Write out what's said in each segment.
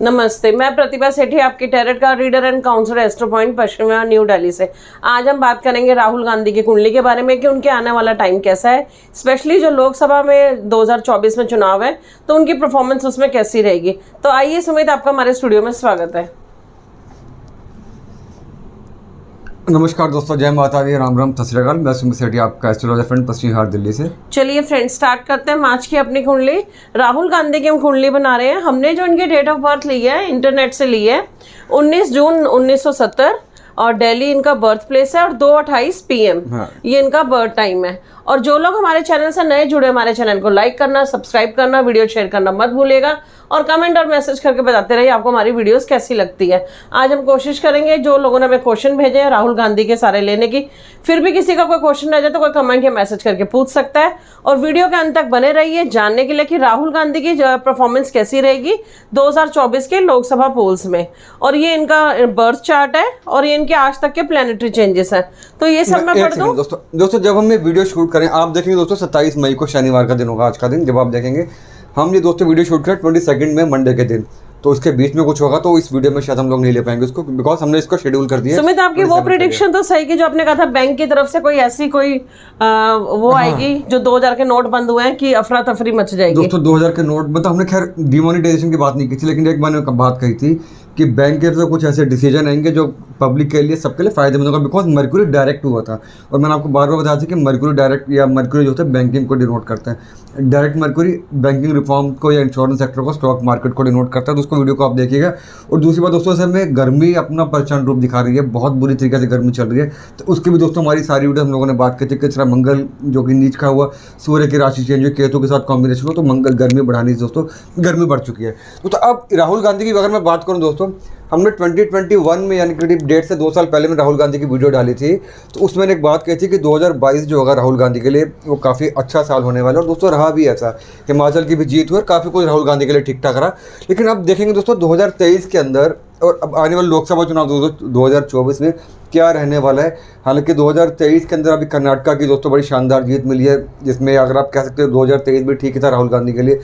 नमस्ते, मैं प्रतिभा सेठी, आपकी tarot card reader and counsellor Astro Point Paschim Vihar New Delhi से। आज हम बात करेंगे राहुल गांधी की कुंडली के बारे में कि उनके आने वाला टाइम कैसा है, स्पेशली जो लोकसभा में 2024 में चुनाव है तो उनकी परफॉर्मेंस उसमें कैसी रहेगी। तो आइए सुमित, आपका हमारे स्टूडियो में स्वागत है। नमस्कार दोस्तों, जय माता दी, राम राम, सत श्री अकाल। मैं सुमित सेठी, आपका एस्ट्रोलॉजर फ्रेंड पश्चिम विहार दिल्ली से। चलिए फ्रेंड्स, स्टार्ट करते हैं आज की अपनी कुंडली। राहुल गांधी की हम कुंडली बना रहे हैं। हमने जो इनकी डेट ऑफ बर्थ ली है इंटरनेट से ली है 19 जून 1970 और दिल्ली इनका बर्थ प्लेस है और 2:28 PM ये इनका बर्थ टाइम है। और जो लोग हमारे चैनल से नए जुड़े, हमारे चैनल को लाइक करना, सब्सक्राइब करना, वीडियो शेयर करना मत भूलिएगा और कमेंट और मैसेज करके बताते रहिए आपको हमारी वीडियोस कैसी लगती है। आज हम कोशिश करेंगे, जो लोगों ने हमें क्वेश्चन भेजे हैं राहुल गांधी के सारे लेने की, फिर भी किसी का कोई क्वेश्चन रह जाए तो कोई कमेंट या मैसेज करके पूछ सकता है। और वीडियो के अंत तक बने रहिए जानने के लिए कि राहुल गांधी की परफॉर्मेंस कैसी रहेगी 2024 के लोकसभा पोल्स में। और ये इनका बर्थ चार्ट है और ये इनके आज तक के प्लैनेटरी चेंजेस हैं। तो ये सब मैं पढ़ दूं। दोस्तों जब हम ये वीडियो शूट करें, आप देखेंगे दोस्तों 27 मई को शनिवार का दिन होगा आज का दिन। जब आप देखेंगे हम ये दोस्तों वीडियो शूट करें 22 में मंडे के दिन, तो उसके बीच में कुछ होगा तो इस वीडियो में शायद हम लोग नहीं ले पाएंगे उसको, बिकॉज हमने इसको शेड्यूल कर दिया। सुमित, आपकी वो प्रेडिक्शन तो सही कि जो आपने कहा था बैंक की तरफ से कोई ऐसी कोई वो आएगी जो 2000 के नोट बंद हुए हैं कि अफरा तफरी मच जाएगी। दोस्तों 2000 के नोट मतलब हमने खैर डिमोनेटाइजेशन की बात नहीं की थी, लेकिन एक मैंने बात कही थी कि बैंक के तो कुछ ऐसे डिसीजन आएंगे जो पब्लिक के लिए, सबके लिए फायदेमंद होगा, बिकॉज मर्क्यूरी डायरेक्ट हुआ था। और मैंने आपको बार बार बताया था कि मर्क्यूरी डायरेक्ट या मर्क्यूरी जो होता है बैंकिंग को डिनोट करता है। डायरेक्ट मर्क्यूरी बैंकिंग रिफॉर्म को या इंश्योरेंस सेक्टर को, स्टॉक मार्केट को डिनोट करता है। तो उसको वीडियो को आप देखिएगा। और दूसरी बात दोस्तों, में गर्मी अपना प्रचंड रूप दिखा रही है, बहुत बुरी तरीके से गर्मी चल रही है। तो उसकी भी दोस्तों हमारी सारी वीडियो हम लोगों ने बात की थी। किस तरह मंगल जो कि नीच का हुआ, सूर्य की राशि चेंज हुई, केतु के साथ कॉम्बिनेशन हो, तो मंगल गर्मी बढ़ानी दोस्तों, गर्मी बढ़ चुकी है। तो अब राहुल गांधी की अगर मैं बात करूँ दोस्तों, हमने 2021 में यानी करीब डेट से 2 साल पहले में राहुल गांधी की वीडियो डाली थी। तो उसमें एक बात कही थी कि 2022 जो होगा राहुल गांधी के लिए वो काफ़ी अच्छा साल होने वाला है। और दोस्तों रहा भी ऐसा, हिमाचल की भी जीत हुई और काफ़ी कुछ राहुल गांधी के लिए ठीक ठाक रहा। लेकिन अब देखेंगे दोस्तों 2023 के अंदर और अब आने वाले लोकसभा चुनाव 2024 में क्या रहने वाला है। हालांकि 2023 के अंदर अभी कर्नाटका की दोस्तों बड़ी शानदार जीत मिली है, जिसमें अगर आप कह सकते हो 2023 भी ठीक ही था राहुल गांधी के लिए।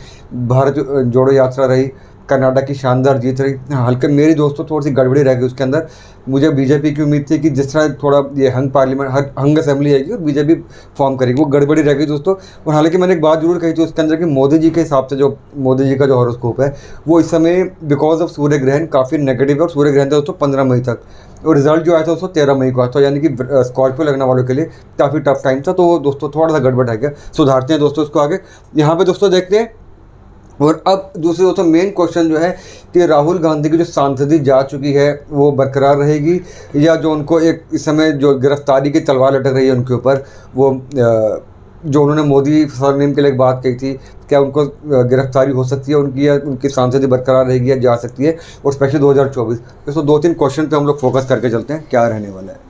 भारत जोड़ो यात्रा रही, कर्नाटक की शानदार जीत रही। हल्के मेरी दोस्तों थोड़ी सी गड़बड़ी रह गई उसके अंदर। मुझे बीजेपी की उम्मीद थी कि जिस तरह थोड़ा ये हंग पार्लियामेंट, हंग असेंबली आएगी और बीजेपी फॉर्म करेगी, वो गड़बड़ी रह गई दोस्तों। और हालांकि मैंने एक बात जरूर कही थी उसके अंदर कि मोदी जी के हिसाब से, जो मोदी जी का जो हॉरोस्कोप है वो इस समय बिकॉज ऑफ सूर्य ग्रहण काफ़ी नेगेटिव है। और सूर्य ग्रहण था दोस्तों 15 मई तक, और रिजल्ट जो आया था दोस्तों 13 मई को आया था, यानी कि स्कॉर्पियो लगने वालों के लिए काफ़ी टफ टाइम था। तो दोस्तों थोड़ा सा गड़बड़ है, क्या सुधारते हैं दोस्तों उसको आगे। यहाँ पर दोस्तों देखते हैं। और अब दूसरे दोस्तों मेन क्वेश्चन जो है कि राहुल गांधी की जो सांसदी जा चुकी है वो बरकरार रहेगी, या जो उनको एक इस समय जो गिरफ्तारी की तलवार लटक रही है उनके ऊपर, वो जो उन्होंने मोदी सरनेम के लिए एक बात कही थी, क्या उनको गिरफ्तारी हो सकती है उनकी, या उनकी सांसदी बरकरार रहेगी या जा सकती है। और स्पेशली 2024 दोस्तों 2-3 क्वेश्चन पे हम लोग फोकस करके चलते हैं क्या रहने वाला है।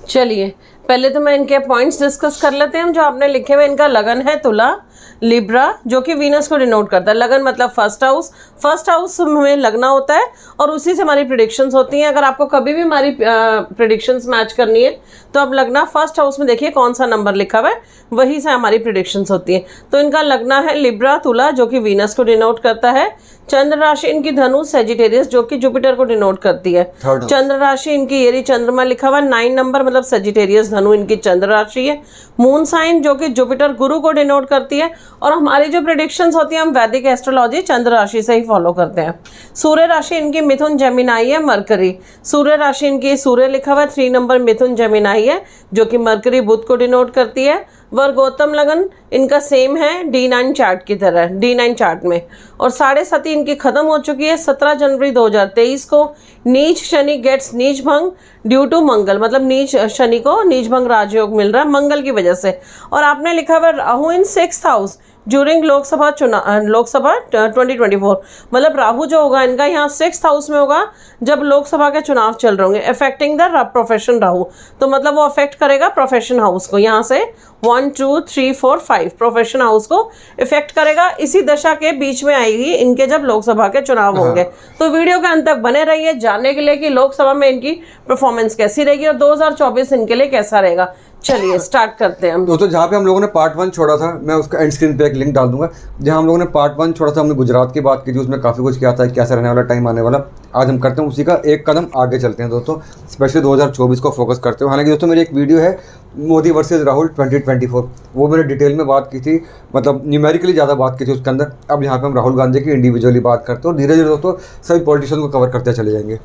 चलिए पहले तो मैं इनके पॉइंट्स डिस्कस कर लेते हैं। हम जो आपने लिखे हुए, इनका लगन है तुला, लिब्रा जो कि वीनस को डिनोट करता है। लगन मतलब फर्स्ट हाउस में लगना होता है और उसी से हमारी प्रेडिक्शंस होती हैं। अगर आपको कभी भी हमारी प्रेडिक्शंस मैच करनी है तो आप लगना फर्स्ट हाउस में देखिए कौन सा नंबर लिखा हुआ है, वही से हमारी प्रेडिक्शंस होती हैं। तो इनका लगना है लिब्रा, तुला जो कि वीनस को डिनोट करता है। चंद्र राशि इनकी धनु, सेजिटेरियस जो कि जुपिटर को डिनोट करती है। चंद्र राशि इनकी येरी चंद्रमा लिखा हुआ 9 नंबर मतलब सेजिटेरियस धनु इनकी चंद्र राशि है। मून साइन जो कि जुपिटर गुरु को डिनोट करती है। और हमारी जो प्रेडिक्शंस होती हैं हम वैदिक एस्ट्रोलॉजी चंद्र राशि से ही फॉलो करते हैं। सूर्य राशि इनकी मिथुन जेमिनाई है, मरकरी। सूर्य राशि इनकी सूर्य लिखा हुआ है 3 नंबर मिथुन जेमिनाई है जो कि मरकरी बुध को डिनोट करती है। वर्गोत्तम लगन इनका सेम है D9 चार्ट की तरह, D9 चार्ट में। और 7.5 इनकी खत्म हो चुकी है 17 जनवरी 2023 को। नीच शनि गेट्स नीच भंग ड्यू टू मंगल, मतलब नीच शनि को नीच भंग राजयोग मिल रहा है मंगल की वजह से। और आपने लिखा हुआ राहु इन 6th हाउस ड्यूरिंग लोकसभा 2024, मतलब राहु जो होगा इनका यहाँ 6th हाउस में होगा जब लोकसभा के चुनाव चल रहे होंगे। अफेक्टिंग द प्रोफेशन राहु, तो मतलब वो अफेक्ट करेगा प्रोफेशन हाउस को। यहाँ से 1 2 3 4 5 प्रोफेशन हाउस को इफेक्ट करेगा। इसी दशा के बीच में आएगी इनके जब लोकसभा के चुनाव होंगे। तो वीडियो के अंत तक बने रहिए जानने के लिए कि लोकसभा में इनकी परफॉर्मेंस कैसी रहेगी और 2024 इनके लिए कैसा रहेगा। चलिए स्टार्ट करते हैं हम। दोस्तों जहाँ पे हम लोगों ने पार्ट 1 छोड़ा था, मैं उसका एंड स्क्रीन पे एक लिंक डाल दूंगा। जहाँ हम लोगों ने पार्ट 1 छोड़ा था, हमने गुजरात की बात की थी, उसमें काफ़ी कुछ किया था, कैसा रहने वाला टाइम आने वाला। आज हम करते हैं उसी का एक कदम आगे चलते हैं दोस्तों, स्पेशली 2024 को फोकस करते हुए। हालांकि दोस्तों मेरी एक वीडियो है मोदी वर्सेस राहुल 2024, वो मैंने डिटेल में बात की थी, मतलब न्यूमेरिकली ज़्यादा बात की थी उसके अंदर। अब यहाँ पे हम राहुल गांधी की इंडिविजुअली बात करते हैं और धीरे धीरे दोस्तों सभी पॉलिटिशियन को कवर करते चले जाएंगे।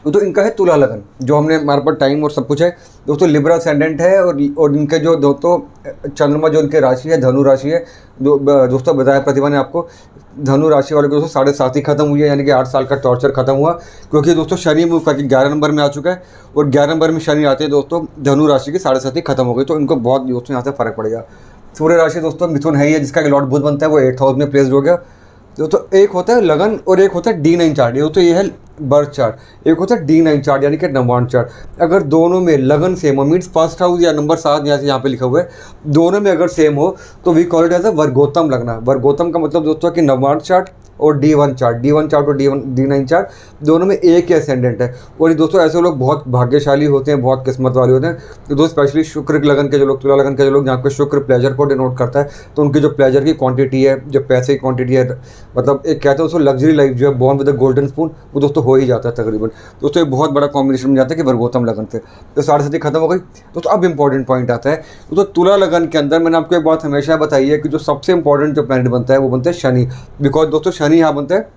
तो इनका है तुला लगन, जो हमने हमारे पास टाइम और सब कुछ है दोस्तों। लिब्रा असेंडेंट है और इनके जो दोस्तों चंद्रमा जो इनके राशि है धनु राशि है, दोस्तों बताया प्रतिभा ने आपको, धनु राशि वाले को दोस्तों 7.5 खत्म हुई है, यानी कि 8 साल का टॉर्चर खत्म हुआ, क्योंकि दोस्तों शनि मूव करके 11 नंबर में आ चुका है और 11 नंबर में शनि आते हैं दोस्तों, धनु राशि की 7.5 खत्म हो गई। तो इनको बहुत दोस्तों यहाँ से फर्क पड़ेगा। सूर्य राशि दोस्तों मिथुन है ही है, जिसका लॉर्ड बुध बनता है, वो 8th हाउस में प्लेस्ड हो गया। तो एक होता है लगन और एक होता है D9 चार्ट। ये तो ये है बर्थ चार्ट, एक होता है D9 चार्ट यानी कि नवान चार्ट। अगर दोनों में लगन सेम हो, मीन्स फर्स्ट हाउस या नंबर 7 यहाँ पे लिखा हुआ है, दोनों में अगर सेम हो तो we call it as a वर्गोत्तम लगना। वर्गोत्तम का मतलब दोस्तों कि नवान चार्ट और D1 चार्ट और D9 चार्ट दोनों में एक ही असेंडेंट है। और ये दोस्तों ऐसे लोग बहुत भाग्यशाली होते हैं, बहुत किस्मत वाले होते हैं। तो दोस्तों स्पेशली शुक्र लगन के जो लोग, तुला लगन के जो लोग, जहाँ पे शुक्र प्लेजर को डिनोट करता है, तो उनकी जो प्लेजर की क्वांटिटी है, जो पैसे की क्वांटिटी है, मतलब एक कहते हैं उसको लग्जरी लाइफ जो है, born with a golden spoon, वो दोस्तों हो ही जाता है तकरीबन। दोस्तों एक बहुत बड़ा कॉम्बिनेशन बन जाता है कि वर्गोत्तम लगन थे। तो 7.5 खत्म हो गई दोस्तों। अब इंपॉर्टेंट पॉइंट आता है दोस्तों तुला लगन के अंदर। मैंने आपको एक बात हमेशा बताई है कि जो सबसे इंपॉर्टेंट जो प्लैनेट बनता है वो बनता है शनि, बिकॉज दोस्तों शनि यहाँ बनता है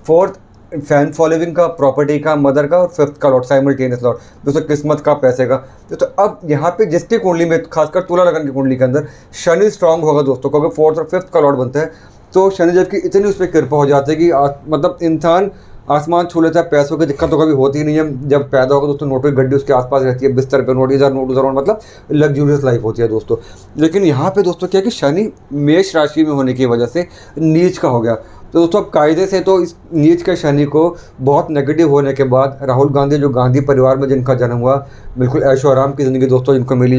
4th फैन फॉलोइंग का, प्रॉपर्टी का, मदर का और 5th का लॉर्ड, साइमल्टेनियस लॉर्ड दोस्तों, किस्मत का, पैसे का। तो अब यहाँ पे जिसकी कुंडली में, खासकर तुला लगन की कुंडली के अंदर शनि स्ट्रांग होगा दोस्तों, क्योंकि 4th और 5th का लॉर्ड बनता है, तो शनि जब की इतनी उस पर कृपा हो जाती है कि मतलब इंसान आसमान छू लेता है। पैसों की दिक्कत तो कभी होती ही नहीं है। जब पैदा होगा दोस्तों नोटों की गड्डी उसके आसपास रहती है, बिस्तर पे नोट, इधर नोट उधर नोट, मतलब लग्जूरियस लाइफ होती है दोस्तों। लेकिन यहाँ पे दोस्तों क्या है कि शनि मेष राशि में होने की वजह से नीच का हो गया। तो दोस्तों अब कायदे से तो इस नीच के शनि को बहुत नेगेटिव होने के बाद राहुल गांधी, जो गांधी परिवार में जिनका जन्म हुआ, बिल्कुल ऐशो आराम की ज़िंदगी दोस्तों जिनको मिली,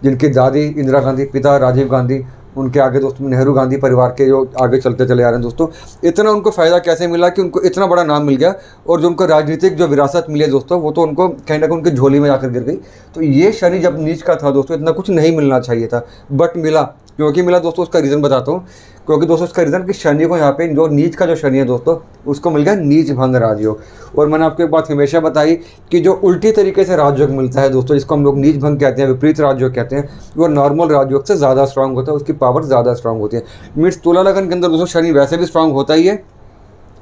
जिनकी दादी इंदिरा गांधी, पिता राजीव गांधी, उनके आगे दोस्तों नेहरू गांधी परिवार के जो आगे चलते चले आ रहे हैं दोस्तों, इतना उनको फ़ायदा कैसे मिला कि उनको इतना बड़ा नाम मिल गया, और जो उनको राजनीतिक जो विरासत मिली है दोस्तों, वो तो उनको कहीं ना कहीं उनकी झोली में जाकर गिर गई। तो ये शनि जब नीच का था दोस्तों, इतना कुछ नहीं मिलना चाहिए था, बट मिला। क्योंकि मिला दोस्तों, उसका रीज़न बताता हूँ। क्योंकि दोस्तों उसका रीज़न कि शनि को यहाँ पे जो नीच का जो शनि है दोस्तों, उसको मिल गया नीच भंग राजयोग। और मैंने आपको एक बात हमेशा बताई कि जो उल्टी तरीके से राजयोग मिलता है दोस्तों, जिसको हम लोग नीच भंग कहते हैं, विपरीत राजयोग कहते हैं, वो नॉर्मल राजयोग से ज़्यादा स्ट्रांग होता है, उसकी पावर ज़्यादा स्ट्रांग होती है। मीन्स तुला लगन के अंदर दोस्तों शनि वैसे भी स्ट्रांग होता ही है,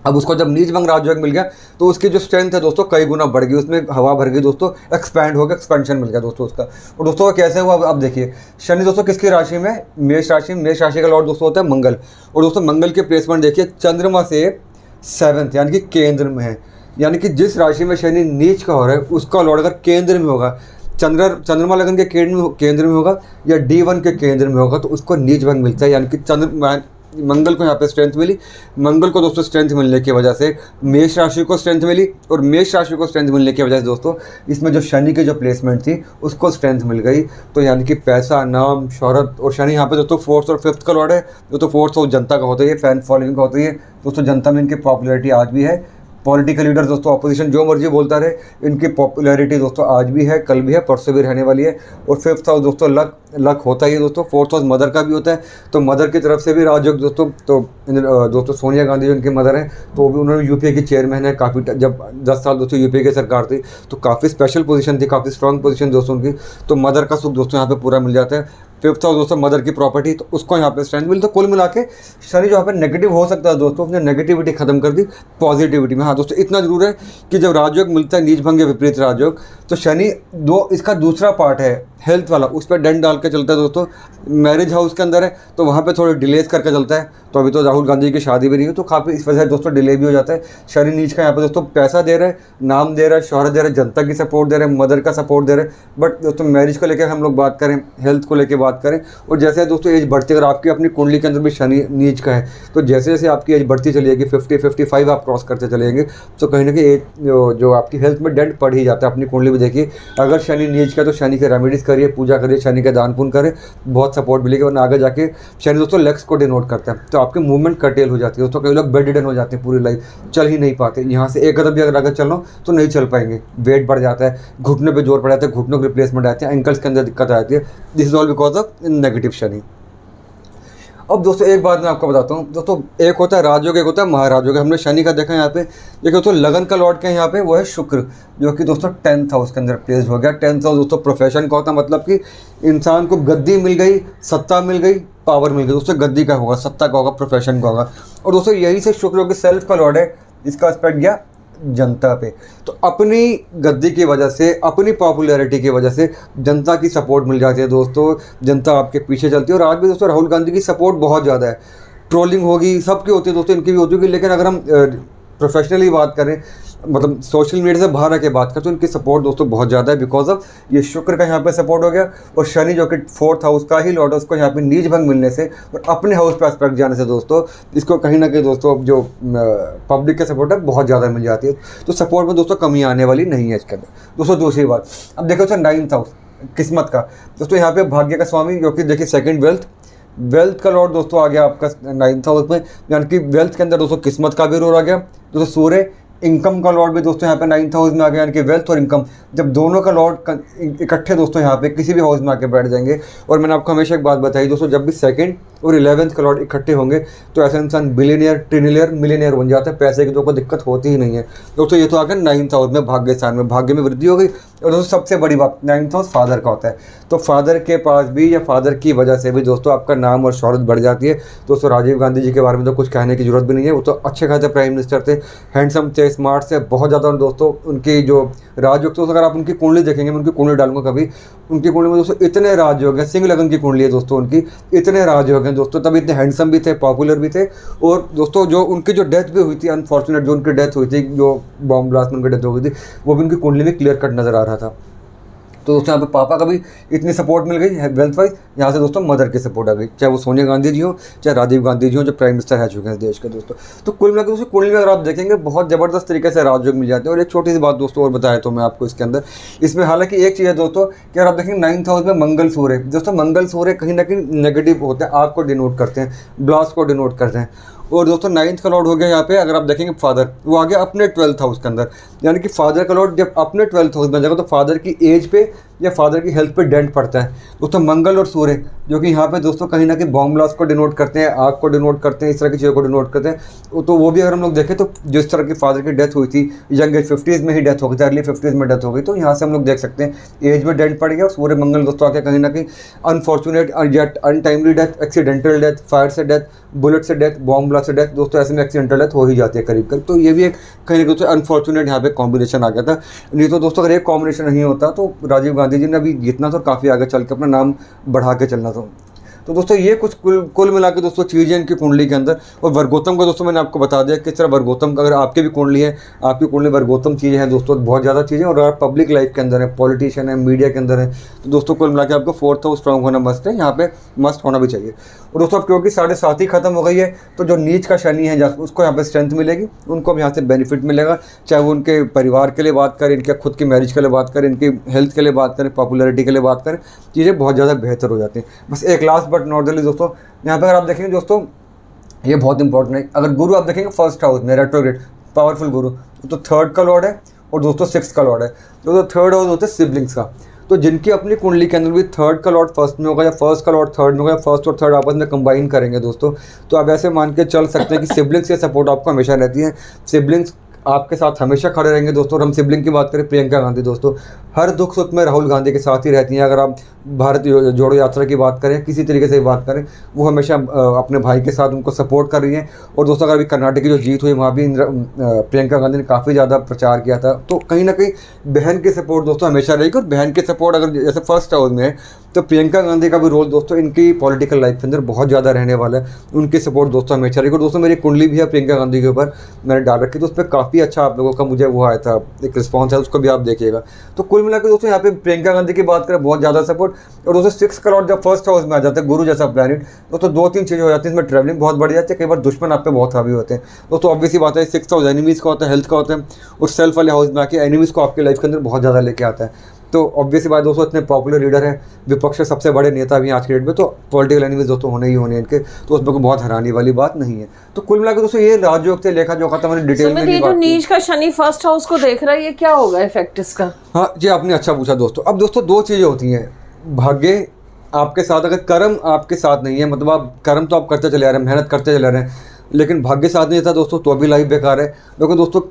अब उसको जब नीच भंग राजयोग मिल गया तो उसकी जो स्ट्रेंथ है दोस्तों कई गुना बढ़ गई, उसमें हवा भर गई दोस्तों, एक्सपैंड हो गया, एक्सपेंशन मिल गया दोस्तों उसका। और दोस्तों कैसे हुआ अब देखिए, शनि दोस्तों किसकी राशि में, मेष राशि में। मेष राशि का लॉर्ड दोस्तों होता है मंगल, और दोस्तों मंगल के प्लेसमेंट देखिए चंद्रमा से 7th यानी कि केंद्र में है। यानी कि जिस राशि में शनि नीच का हो रहा है उसका लॉर्ड अगर केंद्र में होगा, चंद्रमा लगन के केंद्र में होगा या D1 के केंद्र में होगा, तो उसको नीच भंग मिलता है। यानी कि मंगल को यहाँ पे स्ट्रेंथ मिली, मंगल को दोस्तों स्ट्रेंथ मिलने की वजह से मेष राशि को स्ट्रेंथ मिली, और मेष राशि को स्ट्रेंथ मिलने की वजह से दोस्तों इसमें जो शनि की जो प्लेसमेंट थी उसको स्ट्रेंथ मिल गई। तो यानी कि पैसा, नाम, शोहरत, और शनि यहाँ पे दोस्तों 4th और 5th का लॉर्ड है, दोस्तों 4th हाउस जनता का होता है, फैन फॉलोइंग का होता है दोस्तों। जनता में इनकी पॉपुलैरिटी आज भी है। पॉलिटिकल लीडर दोस्तों, अपोजिशन जो मर्जी बोलता रहे, इनकी पॉपुलैरिटी दोस्तों आज भी है, कल भी है, परसों भी रहने वाली है। और 5th हाउस दोस्तों लक होता ही है दोस्तों। 4th हाउस मदर का भी होता है, तो मदर की तरफ से भी राजयोग दोस्तों। तो दोस्तों सोनिया गांधी जो इनकी मदर हैं, तो भी उन्होंने यूपीए की चेयरमैन है, काफ़ी जब 10 साल दोस्तों यूपीए की सरकार थी, तो काफ़ी स्पेशल पोजीशन थी, काफ़ी स्ट्रॉन्ग पोजीशन दोस्तों उनकी। तो मदर का सुख दोस्तों यहाँ पे पूरा मिल जाता है। 5th हाउस दोस्तों मदर की प्रॉपर्टी, तो उसको यहाँ पे स्ट्रेंथ मिली। तो कुल मिला के शनि जो यहाँ पे नेगेटिव हो सकता है दोस्तों, उसने नेगेटिविटी खत्म कर दी पॉजिटिविटी में। हाँ दोस्तों इतना जरूर है कि जब राजयोग मिलता है नीच भंग या विपरीत राजयोग, तो शनि इसका दूसरा पार्ट है हेल्थ वाला, उस पर डंड डाल के चलता है दोस्तों। मैरिज हाउस के अंदर है तो वहाँ पे थोड़े डिलेज करके चलता है। तो अभी तो राहुल गांधी की शादी भी नहीं है, तो काफ़ी इस वजह से दोस्तों डिले भी हो जाता है। शनि नीच का यहाँ पे दोस्तों पैसा दे रहा है, नाम दे रहा है, शोहरत दे रहा है, जनता की सपोर्ट दे रहा है, मदर का सपोर्ट दे रहा है। बट दोस्तों मैरिज को लेकर हम लोग बात करें, हेल्थ को लेकर बात बात करें, और जैसे दोस्तों एज बढ़ती है, अगर आपकी अपनी कुंडली के अंदर भी शनि नीच का है, तो जैसे जैसे आपकी एज बढ़ती चली जाएगी, 50-55 आप क्रॉस करते चलेंगे, तो कहीं ना कहीं एज जो आपकी हेल्थ में डेंट पड़ ही जाता है। अपनी कुंडली में देखिए, अगर शनि नीच का है तो शनि के रेमेडीज़ करिए, पूजा करिए, शनि का दान पुण्य करें, बहुत सपोर्ट मिलेगी। वरना आगे जाके शनि दोस्तों लेग्स को डिनोट करता है, तो आपकी मूवमेंट कटेल हो जाती है दोस्तों। कई लोग बेड रिडन हो जाते हैं, पूरी लाइफ चल ही नहीं पाते, यहाँ से एक कदम भी अगर आगे चलो तो नहीं चल पाएंगे, वेट बढ़ जाता है, घुटने पे जोर पड़ जाता है, घुटनों की रिप्लेसमेंट आती है, एंकल्स के अंदर दिक्कत आती है। This is all because of negative Shani. अब दोस्तों एक बात मैं आपको बताता हूँ दोस्तों, एक होता है राजयोग, एक होता है महाराजयोग। हमने शनि का देखा यहाँ पे, देखिए दोस्तों लगन का लॉर्ड क्या है यहाँ पे, वो है शुक्र, जो कि दोस्तों 10th हाउस के अंदर प्लेस हो गया। 10th हाउस दोस्तों प्रोफेशन का होता है, मतलब कि इंसान को गद्दी मिल गई, सत्ता मिल गई, पावर मिल गई, दोस्तों गद्दी का होगा, सत्ता का होगा, प्रोफेशन का होगा। और दोस्तों यही से शुक्र जो कि सेल्फ का लॉर्ड है, इसका एस्पेक्ट गया जनता पे। तो अपनी गद्दी की वजह से, अपनी पॉपुलैरिटी की वजह से जनता की सपोर्ट मिल जाती है दोस्तों, जनता आपके पीछे चलती है। और आज भी दोस्तों राहुल गांधी की सपोर्ट बहुत ज़्यादा है, ट्रोलिंग होगी, सबकी होती है दोस्तों, इनकी भी होती होगी। लेकिन अगर हम प्रोफेशनली बात करें, मतलब सोशल मीडिया से बाहर आके बात करें, तो इनकी सपोर्ट दोस्तों बहुत ज़्यादा है, बिकॉज ऑफ ये शुक्र का यहाँ पे सपोर्ट हो गया, और शनि जो कि 4th हाउस का ही लॉर्ड है, उसको यहाँ पे नीच भंग मिलने से और अपने हाउस पे एस्पेक्ट जाने से दोस्तों इसको कहीं ना कहीं दोस्तों जो पब्लिक का सपोर्ट है बहुत ज़्यादा मिल जाती है। तो सपोर्ट में दोस्तों कमी आने वाली नहीं है इसके अंदर। दोस्तों दूसरी बात, अब देखो दोस्तों 9th हाउस किस्मत का, दोस्तों यहाँ पे भाग्य का स्वामी जो कि देखिए सेकंड वेल्थ का लॉर्ड दोस्तों आ गया आपका 9th हाउस में, यानी कि वेल्थ के अंदर दोस्तों किस्मत का भी रोल आ गया। दोस्तों सूर्य इनकम का लॉर्ड भी दोस्तों यहाँ पे 9th हाउस में आ गया, यानी कि वेल्थ और इनकम, जब दोनों का लॉर्ड इकट्ठे दोस्तों यहाँ पे किसी भी हाउस में आके बैठ जाएंगे। और मैंने आपको हमेशा एक बात बताई दोस्तों, जब भी 2nd और 11th का लॉर्ड इकट्ठे होंगे तो ऐसा इंसान बिलियनियर, ट्रिलियनियर, मिलियनियर बन जाता है, पैसे की तो कोई दिक्कत होती ही नहीं है दोस्तों। ये तो आ गया 9th हाउस में, भाग्य स्थान में, भाग्य में वृद्धि हो गई। और दोस्तों सबसे बड़ी बात, 9th हाउस फादर का होता है, तो फादर के पास भी या फादर की वजह से भी दोस्तों आपका नाम और शोहरत बढ़ जाती है। दोस्तों राजीव गांधी जी के बारे में तो कुछ कहने की जरूरत भी नहीं है, वो तो अच्छे खासे प्राइम मिनिस्टर थे, हैंडसम थे, स्मार्ट थे, बहुत ज़्यादा दोस्तों उनकी जो राजयोग, तो अगर आप उनकी कुंडली देखेंगे, मैं उनकी कुंडली डालूंगा कभी, उनकी कुंडली में दोस्तों इतने राजयोग हैं, सिंह लगन की कुंडली है दोस्तों उनकी, इतने राजयोग हैं दोस्तों, तब इतने हैंडसम भी थे, पॉपुलर भी थे। और दोस्तों जो उनकी जो डेथ भी हुई थी, अनफॉर्चुनेट जो उनकी डेथ हुई थी, जो बॉम्ब ब्लास्ट में उनकी डेथ हो गई थी, वो भी उनकी कुंडली में क्लियर कट नज़र आ रहा था। तो दोस्तों यहाँ पे पापा का भी इतनी सपोर्ट मिल गई वेल्थ वाइज, यहाँ से दोस्तों मदर की सपोर्ट आ गई, चाहे वो सोनिया गांधी जी हो, चाहे राजीव गांधी जी हो, जो प्राइम मिनिस्टर रह चुके हैं देश के दोस्तों। तो कुल मिलाकर दोस्तों कुंडली में अगर आप देखेंगे बहुत ज़बरदस्त तरीके से राजयोग मिल जाते हैं। और एक छोटी सी बात दोस्तों और बताया तो मैं आपको इसके अंदर, इसमें हालांकि एक चीज़ है दोस्तों कि अगर आप देखेंगे 9th हाउस में मंगल सूर्य, दोस्तों मंगल सूर्य कहीं ना कहीं नेगेटिव होते हैं, आग को डिनोट करते हैं, ब्लास्ट को डिनोट करते हैं। और दोस्तों 9th का लॉर्ड हो गया यहाँ पे, अगर आप देखेंगे फादर, वो आ गया अपने 12th हाउस के अंदर, यानी कि फादर का लॉर्ड जब अपने 12th हाउस में जाएगा तो फादर की एज पे या फादर की हेल्थ पे डेंट पड़ता है दोस्तों। मंगल और सूर्य जो कि यहाँ पे दोस्तों कहीं ना कहीं बॉम्ब ब्लास्ट को डिनोट करते हैं, आग को डिनोट करते हैं, इस तरह की चीज़ों को डिनोट करते हैं। तो वो भी अगर हम लोग देखें तो जिस तरह की फादर की डेथ हुई थी, यंग एज 50s में ही डेथ हो गई थी, अर्ली 50s में डेथ हो गई, तो यहाँ से हम लोग देख सकते हैं एज में डेंट पड़ गया। और सूर्य मंगल दोस्तों आके कहीं ना कहीं unfortunate, untimely death, accidental death, fire से डेथ, बुलेट से डेथ, बॉम्ब ब्लास्ट से डेथ, दोस्तों ऐसे में एक्सीडेंटल डेथ हो ही जाती है करीब करीब। तो ये भी एक कहीं ना कहीं अनफॉर्चुनेट यहाँ पे कॉम्बिनेशन आ गया था। नहीं तो दोस्तों अगर एक कॉम्बिनेशन नहीं होता तो राजीव गांधी जी ने अभी जीतना तो काफ़ी आगे चल के अपना नाम बढ़ा के चलना था। तो दोस्तों ये कुछ कुल मिला के दोस्तों चीज़ें इनकी कुंडली के अंदर। और वर्गोत्तम का दोस्तों मैंने आपको बता दिया किस तरह वर्गोत्तम का, अगर आपकी भी कुंडली है, आपकी कुंडली वर्गोत्तम चीज़ें हैं दोस्तों, बहुत ज़्यादा चीज़ें। और अगर पब्लिक लाइफ के अंदर है, पॉलिटिशियन है, मीडिया के अंदर है, तो दोस्तों कुल मिला के आपको 4th हाउस स्ट्रॉन्ग होना मस्ट है, यहाँ पे मस्ट होना भी चाहिए। और दोस्तों अब क्योंकि 7.5 ही खत्म हो गई है, तो जो नीच का शनि है उसको यहाँ पे स्ट्रेंथ मिलेगी, उनको भी यहाँ से बेनिफिट मिलेगा, चाहे वो उनके परिवार के लिए बात करें, इनके खुद की मैरिज के लिए बात करें, इनकी हेल्थ के लिए बात करें, पॉपुलैरिटी के लिए बात करें, चीज़ें बहुत ज़्यादा बेहतर हो जाती हैं। बस एक last but not the least दोस्तों, यहाँ पे अगर आप देखेंगे दोस्तों ये बहुत इंपॉर्टेंट है, अगर गुरु आप देखेंगे 1st हाउस में रेट्रोग्रेड पावरफुल गुरु, तो 3rd का लॉर्ड है और दोस्तों 6th का लॉर्ड है। तो 3rd हाउस होता है सिबलिंग्स का, तो जिनकी अपनी कुंडली के अंदर भी 3rd का लॉर्ड 1st में होगा या 1st का लॉर्ड 3rd में होगा, 1st और 3rd आपस में कंबाइन करेंगे दोस्तों, तो आप ऐसे मान के चल सकते हैं कि सिबलिंग्स की सपोर्ट आपको हमेशा रहती है, सिबलिंग्स आपके साथ हमेशा खड़े रहेंगे दोस्तों। और हम सिबलिंग की बात करें, प्रियंका गांधी दोस्तों हर दुख सुख में राहुल गांधी के साथ ही रहती हैं। अगर आप भारत जोड़ो यात्रा की बात करें, किसी तरीके से बात करें, वो हमेशा अपने भाई के साथ उनको सपोर्ट कर रही हैं। और दोस्तों अगर अभी कर्नाटक की जो जीत हुई, वहाँ भी प्रियंका गांधी ने काफ़ी ज़्यादा प्रचार किया था। तो कहीं ना कहीं बहन की सपोर्ट दोस्तों हमेशा रहेगी। और बहन की सपोर्ट अगर जैसे 1st हाउस में है, तो प्रियंका गांधी का भी रोल दोस्तों इनकी पॉलिटिकल लाइफ के अंदर बहुत ज़्यादा रहने वाला है। उनकी सपोर्ट दोस्तों हमेशा रहेगी। दोस्तों मेरी कुंडली भी है प्रियंका गांधी के ऊपर, मैंने डाल रखी, तो उस पर काफ़ी अच्छा आप लोगों का मुझे वो आया था, एक रिस्पॉन्स है, उसको भी आप देखिएगा। तो कुल मिलाकर दोस्तों यहाँ पे प्रियंका गांधी की बात करें, बहुत ज़्यादा सपोर्ट। और दोस्तों 6 करोड़ जब फर्स्ट हाउस में आ जाते हैं, गुरु जैसा प्लैनेट, दोस्तों 2-3 चीज़ें हो जाती हैं, इसमें ट्रैवलिंग बहुत बढ़ जाती है, कई बार दुश्मन आप पे बहुत हावी होते हैं। दोस्तों ऑब्वियसली बात है, 6 हाउस एनिमीज़ का होता है, हेल्थ का होता है, और सेल्फ वाले हाउस में आके एनिमीज़ को आपके लाइफ के अंदर बहुत ज़्यादा लेके आता है। तो ऑब्वियसली बात दोस्तों, इतने पॉपुलर लीडर हैं, विपक्ष के सबसे बड़े नेता भी आज के डेट में, तो पॉलिटिकल एनिमीज दोस्तों होने ही होने इनके, तो उसमें कोई बहुत हैरानी वाली बात नहीं है। तो कुल मिलाकर दोस्तों ये राजयोग थे, लेखा जोखा था, मैंने डिटेल में ये जो नीच का शनि फर्स्ट हाउस को देख रहा है, ये क्या होगा इफेक्ट इसका? हाँ जी, आपने अच्छा पूछा दोस्तों। अब दोस्तों 2 चीज़ें होती हैं, भाग्य आपके साथ, अगर कर्म आपके साथ नहीं है, मतलब आप कर्म तो आप करते चले आ रहे हैं, मेहनत करते चले आ रहे हैं, लेकिन भाग्य साथ नहीं था दोस्तों, तो अभी लाइफ बेकार है। लेकिन दोस्तों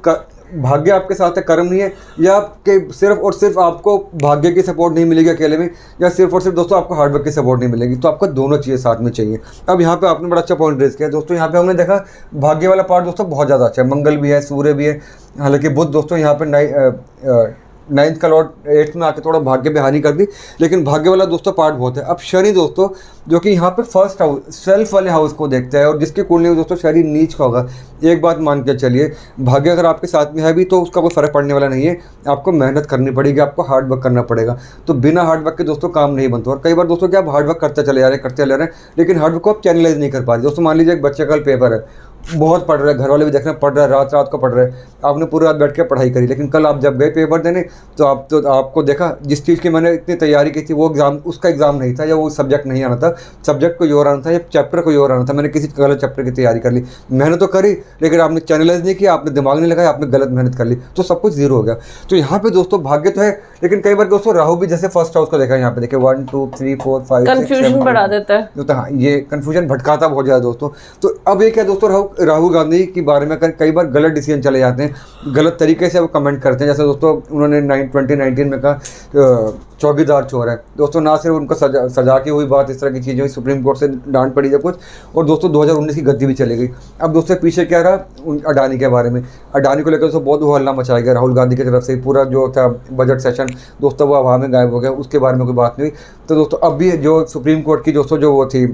भाग्य आपके साथ है, कर्म नहीं है, या आपके सिर्फ और सिर्फ आपको भाग्य की सपोर्ट नहीं मिलेगी अकेले में, या सिर्फ और सिर्फ दोस्तों आपको हार्डवर्क की सपोर्ट नहीं मिलेगी, तो आपको दोनों चीज़ें साथ में चाहिए। अब यहाँ पे आपने बड़ा अच्छा पॉइंट रेज किया दोस्तों। यहाँ पे हमने देखा भाग्य वाला पार्ट दोस्तों बहुत ज़्यादा अच्छा है, मंगल भी है, सूर्य भी है, हालांकि बुध दोस्तों यहाँ पे 9th का लॉर्ड 8th में आके थोड़ा भाग्य पे हानि कर दी, लेकिन भाग्य वाला दोस्तों पार्ट बहुत है। अब शनि दोस्तों जो कि यहाँ पे फर्स्ट हाउस सेल्फ वाले हाउस को देखता है, और जिसकी कुंडली में दोस्तों शनि नीच का होगा, एक बात मान के चलिए, भाग्य अगर आपके साथ में है भी तो उसका कोई फ़र्क पड़ने वाला नहीं है, आपको मेहनत करनी पड़ेगी, आपको हार्ड वर्क करना पड़ेगा। तो बिना हार्ड वर्क के दोस्तों काम नहीं बनता। और कई बार दोस्तों क्या आप हार्ड वर्क करते चले जा रहे हैं, लेकिन हार्ड वर्क को आप चैनलाइज नहीं कर पा रहे। दोस्तों मान लीजिए एक बच्चे का पेपर है, बहुत पढ़ रहा है, घर वाले भी देख रहे हैं पढ़ रहा है, रात रात को पढ़ रहे हैं, आपने पूरी रात बैठ के पढ़ाई करी, लेकिन कल आप जब गए पेपर देने तो आपको देखा जिस चीज़ की मैंने इतनी तैयारी की थी वो एग्ज़ाम, उसका एग्ज़ाम नहीं था, या वो सब्जेक्ट नहीं आना था, सब्जेक्ट को और आना था, या चैप्टर को और आना था, मैंने किसी गलत चैप्टर की तैयारी कर ली, मेहनत तो करी लेकिन आपने चैनलाइज नहीं किया, आपने दिमाग नहीं लगाया, आपने गलत मेहनत कर ली, तो सब कुछ जीरो हो गया। तो यहाँ पे दोस्तों भाग्य तो है, लेकिन कई बार दोस्तों राहु भी जैसे फर्स्ट हाउस को देखा, यहाँ पे देखिए 1 2 3 4 5 कंफ्यूजन बढ़ा देता है। तो हाँ, ये कंफ्यूजन भटकाता बहुत ज़्यादा दोस्तों। तो अब ये क्या दोस्तों, राहुल गांधी के बारे में कई बार गलत डिसीजन चले जाते हैं, गलत तरीके से वो कमेंट करते हैं। जैसे दोस्तों उन्होंने 2019 में कहा चौकीदार चोर है दोस्तों, ना सिर्फ उनको सजा की हुई बात, इस तरह की चीज़ें हुई, सुप्रीम कोर्ट से डांट पड़ी जब कुछ, और दोस्तों 2019 की गद्दी भी चली गई। अब दोस्तों पीछे क्या रहा, अडानी के बारे में, अडानी को लेकर दोस्तों बहुत वो हल्ला मचाया गया राहुल गांधी की तरफ से, पूरा जो था बजट सेशन दोस्तों वो हवा में गायब हो गया, उसके बारे में कोई बात नहीं हुई। तो दोस्तों अब भी जो सुप्रीम कोर्ट की दोस्तों जो वो थी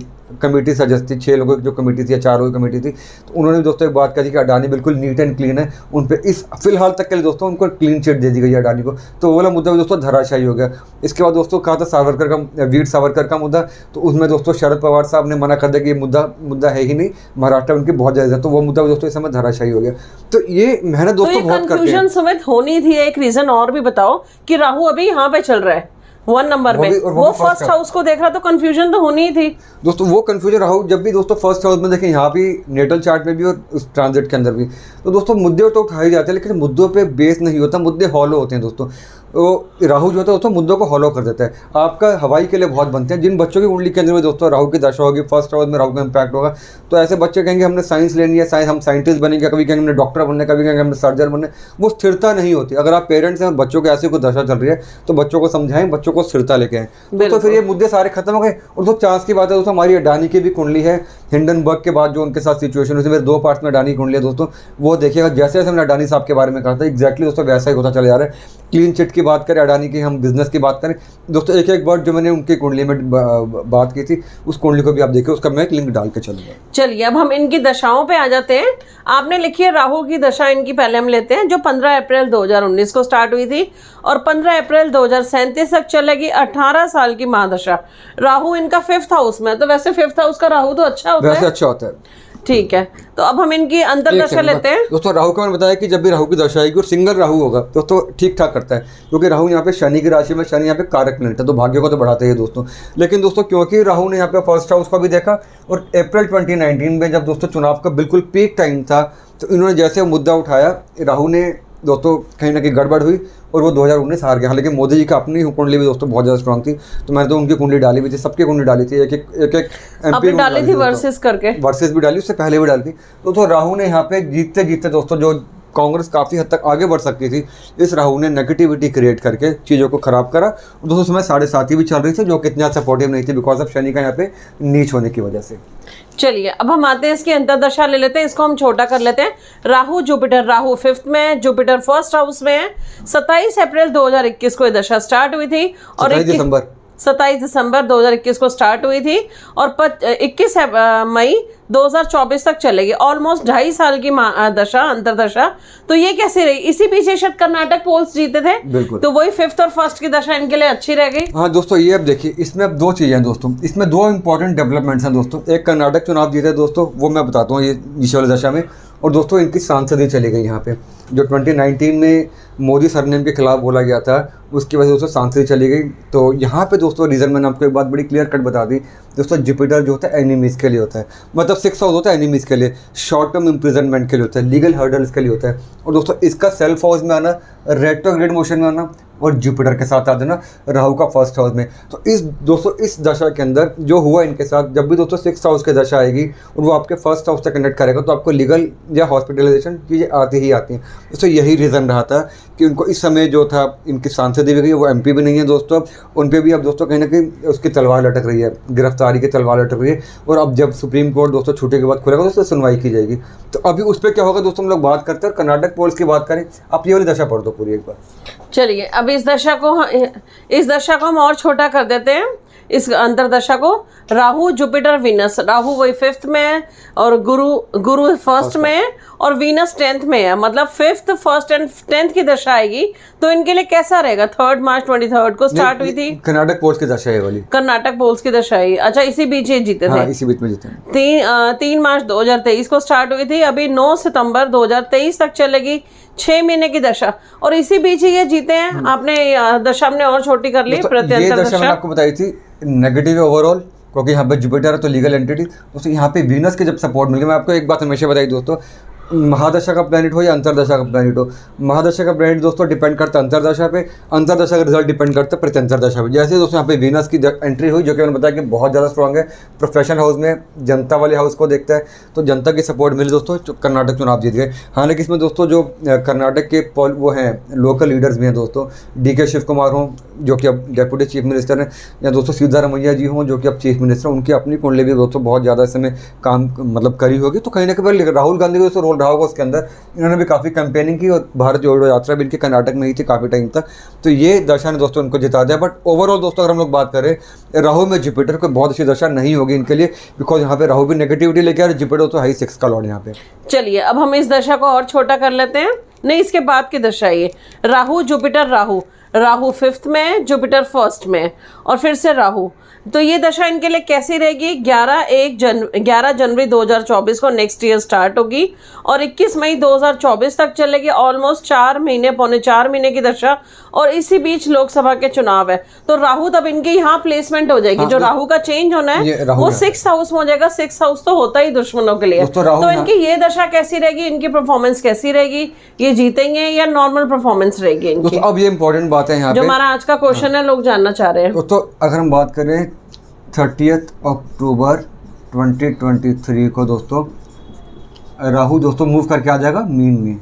कमेटी सजेस्ट थी, 6 लोगों की जो कमेटी थी या 4 लोगों की कमेटी थी, तो उन्होंने दोस्तों एक बात कही कि अडानी बिल्कुल नीट एंड क्लीन है, उन पे इस फिलहाल तक के लिए दोस्तों उनको क्लीन चिट दे दी गई अडानी को। तो वो वाला मुद्दा भी दोस्तों धराशायी हो गया। इसके बाद दोस्तों कहा था सावरकर का, वीर सावरकर का मुद्दा, तो उसमें दोस्तों शरद पवार साहब ने मना कर दिया कि ये मुद्दा है ही नहीं, महाराष्ट्र में उनकी बहुत ज़्यादा है, तो वो मुद्दा दोस्तों इस समय धराशायी हो गया। तो ये मेहनत दोस्तों बहुत करते हैं। समेत होनी थी। एक रीजन और भी बताओ कि राहु अभी यहाँ पे चल रहा है 1 नंबर में, वो फर्स्ट हाउस को देख रहा, तो कंफ्यूजन तो होनी ही थी दोस्तों। वो कंफ्यूजन राहु जब भी दोस्तों फर्स्ट हाउस में देखें, यहाँ भी नेटल चार्ट में भी और उस ट्रांजिट के अंदर भी, तो दोस्तों मुद्दे तो उठाए जाते हैं, लेकिन मुद्दों पे बेस नहीं होता, मुद्दे हॉलो होते हैं दोस्तों। तो राहु जो होता है दोस्तों मुद्दों को हॉलो कर देता है, आपका हवाई के लिए बहुत बनते हैं। जिन बच्चों की कुंडली के अंदर में दोस्तों राहु की दशा होगी, फर्स्ट हाउस में राहु का इम्पैक्ट होगा, तो ऐसे बच्चे कहेंगे हमने साइंस लेनी है, हम साइंटिस्ट बनेंगे, कभी कहेंगे हमने डॉक्टर बनना है, कभी कहेंगे हमने सर्जन बनना है। वो स्थिरता नहीं होती। अगर आप पेरेंट्स हैं और बच्चों के ऐसे कोई दशा चल रही है तो बच्चों को समझाएं, बच्चों को स्थिरता लेके आएं, तो फिर ये मुद्दे सारे खत्म हो गए। और दोस्तों चांस की बात है दोस्तों, हमारी अडानी की भी कुंडली है, हिंडनबर्ग के बाद जो उनके साथ सिचुएशन हुई थी, मेरे 2 पार्ट्स में अडानी की कुंडली है दोस्तों, वो देखिएगा। जैसे जैसे हमने अडानी साहब के बारे में कहा था एग्जैक्टली दोस्तों वैसा ही होता चला जा रहा है। क्लीन चिट की बात करें, अडानी की हम बिजनेस की बात करें दोस्तों, एक एक वर्ड जो मैंने उनकी कुंडली में बात की थी, उस कुंडली को भी आप देखिए, उसका मैं एक लिंक डाल के चलूँगा। चलिए अब हम इनकी दशाओं पे आ जाते हैं। आपने लिखी है राहु की दशा, इनकी पहले हम लेते हैं, जो 15 अप्रैल 2019 को स्टार्ट हुई थी और 15 अप्रैल 2037 तक चलेगी। 18 साल की महादशा। राहु इनका 5th हाउस में, तो वैसे 5th हाउस का राहु तो अच्छा होता है, वैसे अच्छा होता है। ठीक है, तो अब हम इनकी अंतर्दशा लेते हैं दोस्तों। राहु का मैंने बताया कि जब भी राहु की दशा आएगी और सिंगल राहु होगा दोस्तों ठीक ठाक करता है, क्योंकि राहु यहाँ पे शनि की राशि में, शनि यहाँ पे कारक प्लैनेट है, तो भाग्य को तो बढ़ाते ही दोस्तों। लेकिन दोस्तों क्योंकि राहु ने यहाँ पे फर्स्ट हाउस का भी देखा, और अप्रैल 2019 में जब दोस्तों चुनाव का बिल्कुल पीक टाइम था, तो इन्होंने जैसे मुद्दा उठाया, राहु ने दोस्तों कहीं ना कहीं गड़बड़ हुई और वो 2019 हार गया। हालांकि मोदी जी की अपनी कुंडली भी दोस्तों बहुत ज़्यादा स्ट्रांग थी, तो मैंने तो उनकी कुंडली डाली भी थी, सबकी कुंडली डाली थी, एक एमपी डाली थी, वर्सेस करके, वर्सेस भी डाली, उससे पहले भी डाली थी। तो राहु ने यहाँ पे जीतते जीतते दोस्तों, जो कांग्रेस काफ़ी हद तक आगे बढ़ सकती थी, इस राहु ने नेगेटिविटी क्रिएट करके चीज़ों को ख़राब करा। और दोस्तों समय 7.5 भी चल रही थी, जो कितना सपोर्टिव नहीं थी, बिकॉज ऑफ शनि का यहाँ पे नीच होने की वजह से। चलिए अब हम आते हैं इसकी अंतर्दशा ले लेते हैं, इसको हम छोटा कर लेते हैं। राहु जुपिटर, राहु 5th में है, जुपिटर 1st हाउस में है। 27 अप्रैल 2021 को ये दशा स्टार्ट हुई थी और 27 दिसंबर 27 दिसंबर 2021 को स्टार्ट हुई थी और 21 मई 2024 तक चलेगी। ऑलमोस्ट 2.5 साल की दशा, अंतरदशा। तो ये कैसी रही? इसी पीछे शायद कर्नाटक पोल्स जीते थे, बिल्कुल। तो वही 5th और 1st की दशा इनके लिए अच्छी रह गई। हाँ दोस्तों, ये अब देखिए, इसमें अब दो चीज़ें हैं दोस्तों, इसमें दो इंपॉर्टेंट डेवलपमेंट्स हैं दोस्तों। एक कर्नाटक चुनाव जीते दोस्तों, वो मैं बताता हूँ ये इस वाली दशा में। और दोस्तों इनकी सांसद ही चली गई यहाँ पे, जो 2019 में मोदी सरनेम के खिलाफ बोला गया था, उसकी वजह से दोस्तों सांसद चली गई। तो यहाँ पे दोस्तों रीज़न मैंने आपको एक बात बड़ी क्लियर कट बता दी दोस्तों। जुपिटर जो होता है एनिमीज़ के लिए होता है, मतलब 6th हाउस होता है एनिमीज़ के लिए, शॉर्ट टर्म इम्प्रिजनमेंट के लिए होता है, लीगल हर्डल्स के लिए होता है। और दोस्तों इसका सेल्फ हाउस में आना, रेट्रोग्रेड मोशन में आना और जुपिटर के साथ आ जाना राहु का 1st हाउस में। तो इस दोस्तों इस दशा के अंदर जो हुआ इनके साथ, जब भी दोस्तों 6th हाउस की दशा आएगी और वो आपके 1st हाउस से कनेक्ट करेगा, तो आपको लीगल या हॉस्पिटलाइजेशन चीज़ें आती ही आती हैं। दोस्तों यही रीज़न रहा था कि उनको इस समय जो था, इनकी सांसद भी गई, वो MP भी नहीं है दोस्तों। उन पर भी अब दोस्तों कहीं ना कहीं उसकी तलवार लटक रही है, गिरफ्तारी की तलवार लटक रही है। और अब जब सुप्रीम कोर्ट दोस्तों छुट्टी के बाद खुलेगा दोस्तों सुनवाई की जाएगी। तो अभी उस पर क्या होगा दोस्तों, हम लोग बात करते हैं। कर्नाटक पोल्स की बात करें, आप ये वाली दशा पढ़ दो पूरी एक बार। चलिए अब इस दशा को हम और छोटा कर देते हैं, इस अंतरदशा को। राहु जुपिटर वीनस, राहु वही 5th में है और गुरु 1st में है और वीनस 10th में है। मतलब 5th, 1st एंड 10th की दशा आएगी तो इनके लिए कैसा रहेगा? 3 मार्च 23 को स्टार्ट हुई थी कर्नाटक पोल्स की दशा है वाली, कर्नाटक पोल्स की दशा आई। अच्छा, इसी बीच ये जीते थे। इसी बीच में जीते। 3 मार्च 2023 को स्टार्ट हुई थी, अभी 9 सितंबर 2023 तक चलेगी, 6 महीने की दशा। और इसी बीच ही ये जीते हैं। आपने दशा हमने और छोटी कर ली, ये प्रत्यंतर दशा मैंने आपको बताई थी नेगेटिव ओवरऑल, क्योंकि यहाँ पे जुपिटर है तो लीगल एंटिटी। दोस्तों यहाँ पे वीनस के जब सपोर्ट मिल गया, मैं आपको एक बात हमेशा बताई दोस्तों, महादशा का प्लैनेट हो या अंतरदशा का प्लैनेट हो, महादशा का प्लैनेट दोस्तों डिपेंड करता है अंतरदशा पे, अंतरदशा का रिजल्ट डिपेंड करता है प्रत्यंतर दशा पे। जैसे दोस्तों यहाँ पे वीनस की एंट्री हुई, जो कि मैंने बताया कि बहुत ज़्यादा स्ट्रांग है, प्रोफेशन हाउस में जनता वाले हाउस को देखता है, तो जनता की सपोर्ट मिली दोस्तों, कर्नाटक चुनाव जीत गए। हालांकि इसमें दोस्तों जो कर्नाटक के वो हैं लोकल लीडर्स भी हैं दोस्तों, DK शिव कुमार हों जो कि अब डेप्यूटी चीफ मिनिस्टर हैं, या दोस्तों सिद्धारमैया जी हों जो कि अब चीफ मिनिस्टर, उनकी अपनी कुंडली भी दोस्तों बहुत ज़्यादा इस समय काम मतलब करी होगी। तो कहीं ना कहीं राहुल गांधी का दोस्तों रोल रहा होगा उसके अंदर, इन्होंने भी काफ़ी कैंपेनिंग की और भारत जोड़ो यात्रा भी इनके कर्नाटक में ही थी काफ़ी टाइम तक। तो ये दशा ने दोस्तों इनको जिता दिया। बट ओवरऑल दोस्तों अगर हम लोग बात करें, राहु में जुपिटर को बहुत अच्छी दशा नहीं होगी इनके लिए, बिकॉज यहाँ पे राहु भी नेगेटिविटी लेके आ रहा है, जुपिटर तो हाई 6 का लॉर्ड यहाँ पे। चलिए अब हम इस दशा को और छोटा कर लेते हैं। नहीं, इसके बाद की दशा ये राहु जुपिटर, राहु 5th में है, जुपिटर 1st में और फिर से राहु। तो ये दशा इनके लिए कैसी रहेगी? 11 जनवरी 2024 को नेक्स्ट ईयर स्टार्ट होगी और 21 मई 2024 तक चलेगी। ऑलमोस्ट 4 महीने, पौने 4 महीने की दशा। और इसी बीच लोकसभा के चुनाव है, तो राहु तब इनके यहाँ प्लेसमेंट हो जाएगी। जो राहु का चेंज होना है वो 6th हाउस में हो जाएगा। 6th हाउस तो होता ही दुश्मनों के लिए। तो इनकी ये दशा कैसी रहेगी? इनकी परफॉर्मेंस कैसी रहेगी? ये जीतेंगे या नॉर्मल परफॉर्मेंस रहेगी इनकी? अब ये इंपॉर्टेंट बात है यहाँ पे, जो हमारा आज का क्वेश्चन है, लोग जानना चाह रहे हैं। तो अगर हम बात करें 30 अक्टूबर 2023 को दोस्तों राहु दोस्तों मूव करके आ जाएगा मीन में।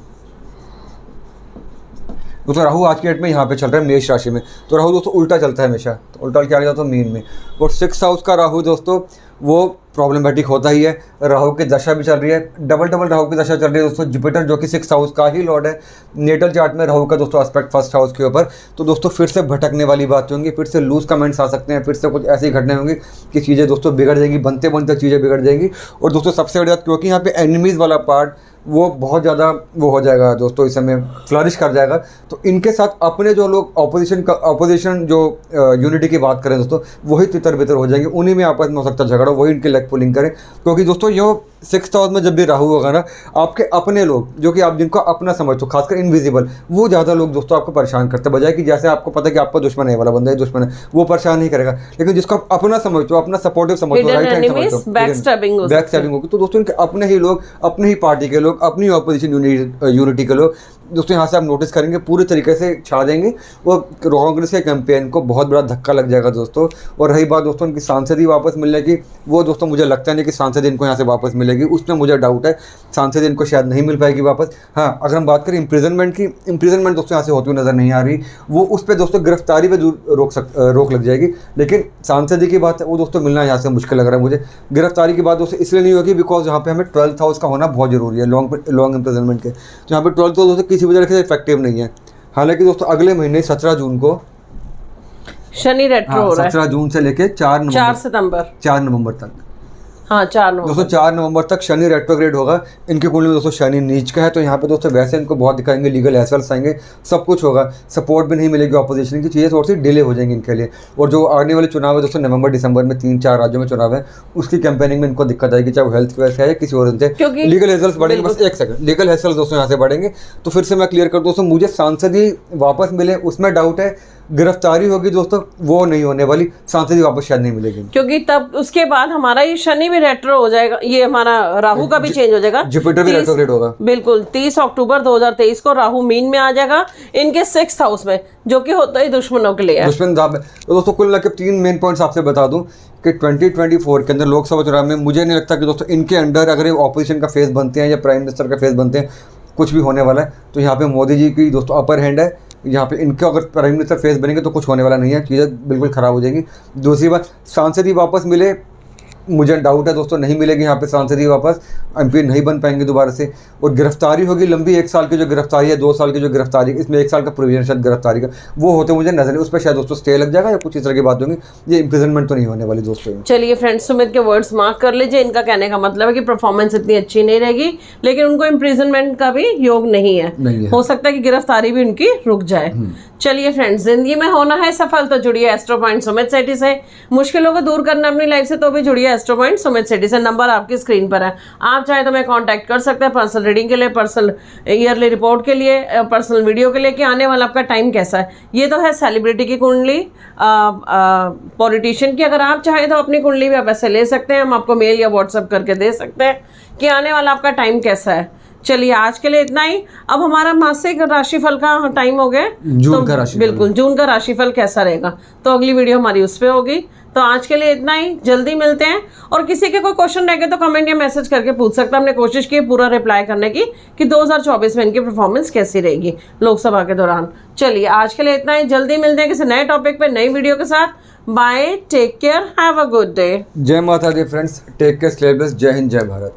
दोस्तों राहु आज की डेट में यहाँ पे चल रहा है मेष राशि में, तो राहु दोस्तों उल्टा चलता है हमेशा, तो उल्टा क्या आ जाता है मीन में। और 6th हाउस का राहु दोस्तों वो प्रॉब्लमेटिक होता ही है। राहु की दशा भी चल रही है, डबल राहु की दशा चल रही है दोस्तों। जुपिटर जो कि 6th हाउस का ही लॉर्ड है, नेटल चार्ट में राहु का दोस्तों एस्पेक्ट 1st हाउस के ऊपर। तो दोस्तों फिर से भटकने वाली बात होंगी, फिर से लूज कमेंट्स आ सकते हैं, फिर से कुछ ऐसी घटनाएं होंगी कि चीज़ें दोस्तों बिगड़ जाएंगी, बनते बनते चीज़ें बिगड़ जाएंगी। और दोस्तों सबसे बड़ी बात, क्योंकि यहाँ पे एनिमीज़ वाला पार्ट वो बहुत ज़्यादा वो हो जाएगा दोस्तों, इस समय फ्लरिश कर जाएगा। तो इनके साथ अपने जो लोग ऑपोजिशन जो यूनिटी की बात करें दोस्तों, वही तितर बितर हो जाएंगे, उन्हीं में आपस में हो सकता है झगड़ा, वही इनके लेग पुलिंग करें। क्योंकि दोस्तों यो 6th हाउस में जब भी राहु होगा ना, आपके अपने लोग जो कि आप जिनको अपना समझते हो, खासकर इनविजिबल, वो ज़्यादा लोग दोस्तों आपको परेशान करते, बजाय कि जैसे आपको पता है कि आपका दुश्मन है, वाला बंदा है दुश्मन है, वो परेशान नहीं करेगा। लेकिन जिसको आप अपना समझते हो, अपना सपोर्टिव समझते हो, राइट हैंड समझते हो, बैकस्टैबिंग होगी। तो दोस्तों इनके अपने ही लोग, अपनी ही पार्टी के लोग, अपनी ऑपोजिशन यूनिटी के लोग दोस्तों यहाँ से आप नोटिस करेंगे पूरी तरीके से छा देंगे। वो कांग्रेस के कैंपेन को बहुत बड़ा धक्का लग जाएगा दोस्तों। और रही बात दोस्तों इनकी सांसदी वापस मिलने की, वो दोस्तों मुझे लगता नहीं कि सांसदी इनको यहाँ से वापस मिलेगी, उसमें मुझे डाउट है, सांसदी इनको शायद नहीं मिल पाएगी वापस। हाँ, अगर हम बात करें इम्प्रिजनमेंट की, इम्प्रिजनमेंट दोस्तों यहाँ से होती हुई नज़र नहीं आ रही, वो उस पर दोस्तों गिरफ्तारी पर रोक लग जाएगी। लेकिन सांसदी की बात है वो दोस्तों मिलना यहाँ से मुश्किल लग रहा है मुझे। गिरफ्तारी की बात दोस्तों इसलिए नहीं होगी बिकॉज यहाँ पे हमें 12th हाउस का होना बहुत ज़रूरी है लॉन्ग इम्प्रिजनमेंट के। तो यहाँ पे 12th हाउस दोस्तों किसी वजह से इफेक्टिव नहीं है। हालांकि दोस्तों अगले महीने 17 जून को शनि रेट्रो हो रहा है 17 जून से लेके 4 नवंबर तक। हाँ 4 नवंबर दोस्तों 4 नवंबर तक शनि रेट्रोग्रेड होगा। इनकी कुंडली में दोस्तों शनि नीच का है, तो यहाँ पे दोस्तों वैसे इनको बहुत दिखाएंगे, लीगल हैसल्स आएंगे, सब कुछ होगा, सपोर्ट भी नहीं मिलेगी, ऑपोजिशन की चीज़ें थोड़ी सी डिले हो जाएंगी इनके लिए। और जो आने वाले चुनाव है दोस्तों नवंबर दिसंबर में 3-4 राज्यों में चुनाव है, उसकी कैंपेनिंग में इनको दिक्कत आएगी, चाहे वो हेल्थ की वजह से है या किसी और से। क्योंकि लीगल हैसल्स बढ़ेंगे, बस एक सेकंड, लीगल हैसल्स दोस्तों यहाँ से बढ़ेंगे। तो फिर से मैं क्लियर कर दूँ दोस्तों, मुझे सांसदी वापस मिले उसमें डाउट है, गिरफ्तारी होगी दोस्तों वो नहीं होने वाली, सांसदी वापस शायद नहीं मिलेगी, क्योंकि तब उसके बाद हमारा ये शनि भी रेट्रो हो जाएगा, ये हमारा राहु का भी चेंज हो जाएगा, जुपिटर भी रेट्रोग्रेड होगा। बिल्कुल 30 अक्टूबर 2023 को राहु मीन में आ जाएगा इनके 6th हाउस में, जो कि होता ही दुश्मनों के लिए है। दुश्मन दाब। तो दोस्तों कुल मिलाकर 3 मेन पॉइंट्स आपसे बता दूं कि 2024 के अंदर लोकसभा चुनाव में मुझे नहीं लगता कि दोस्तों इनके अंडर अगर ये ऑपोजिशन का फेस बनते हैं या प्राइम मिनिस्टर का फेस बनते हैं कुछ भी होने वाला है। तो यहाँ पे मोदी जी की दोस्तों अपर हैंड है, यहाँ पे इनके अगर प्राइम मिनिस्टर फेस बनेंगे तो कुछ होने वाला नहीं है, चीज़ें बिल्कुल ख़राब हो जाएंगी। दूसरी बात, सांसद ही वापस मिले, मुझे डाउट है दोस्तों नहीं मिलेगी यहाँ पे सांसद ही वापस, एमपी नहीं बन पाएंगे दोबारा से। और गिरफ्तारी होगी लंबी, 1 साल की जो गिरफ्तारी है, 2 साल की जो गिरफ्तारी, इसमें 1 साल का प्रोविजन शायद गिरफ्तारी का वो होते मुझे नजर नहीं, उस पर शायद दोस्तों स्टे लग जाएगा या कुछ इस तरह की बात होगी, ये इंप्रिजनमेंट तो नहीं होने वाली दोस्तों। चलिए फ्रेंड्स, सुमित के वर्ड्स मार्क कर लीजिए, इनका कहने का मतलब है कि परफॉर्मेंस इतनी अच्छी नहीं रहेगी, लेकिन उनको इम्प्रिजनमेंट का भी योग नहीं है, हो सकता है कि गिरफ्तारी भी उनकी रुक जाए। चलिए फ्रेंड्स, जिंदगी में होना है सफल तो जुड़िए एस्ट्रो पॉइंट सुमित सेठी से, मुश्किलों को दूर करना अपनी लाइफ से तो भी जुड़िए एस्ट्रो पॉइंट सुमित सेठी से। नंबर आपकी स्क्रीन पर है, आप चाहे तो मैं कांटेक्ट कर सकते हैं पर्सनल रीडिंग के लिए, पर्सनल ईयरली रिपोर्ट के लिए, पर्सनल वीडियो के लिए कि आने वाला आपका टाइम कैसा है। ये तो है सेलिब्रिटी की कुंडली, पॉलिटिशियन की। अगर आप चाहें तो अपनी कुंडली भी आप ऐसे ले सकते हैं, हम आपको मेल या व्हाट्सएप करके दे सकते हैं कि आने वाला आपका टाइम कैसा है। चलिए आज के लिए इतना ही। अब हमारा मासिक राशिफल का टाइम हो गया, जून का राशिफल, बिल्कुल जून का राशिफल कैसा रहेगा तो अगली वीडियो हमारी उस पर होगी। तो आज के लिए इतना ही, जल्दी मिलते हैं। और किसी के कोई क्वेश्चन रह गए तो कमेंट या मैसेज करके पूछ सकता है, हमने कोशिश की पूरा रिप्लाई करने की कि 2024 में इनकी परफॉर्मेंस कैसी रहेगी लोकसभा के दौरान। चलिए आज के लिए इतना ही, जल्दी मिलते हैं किसी नए टॉपिक पे नई वीडियो के साथ। Bye, take care, have a good day. जय माता दी friends, take care, stay blessed, जय हिंद, जय भारत।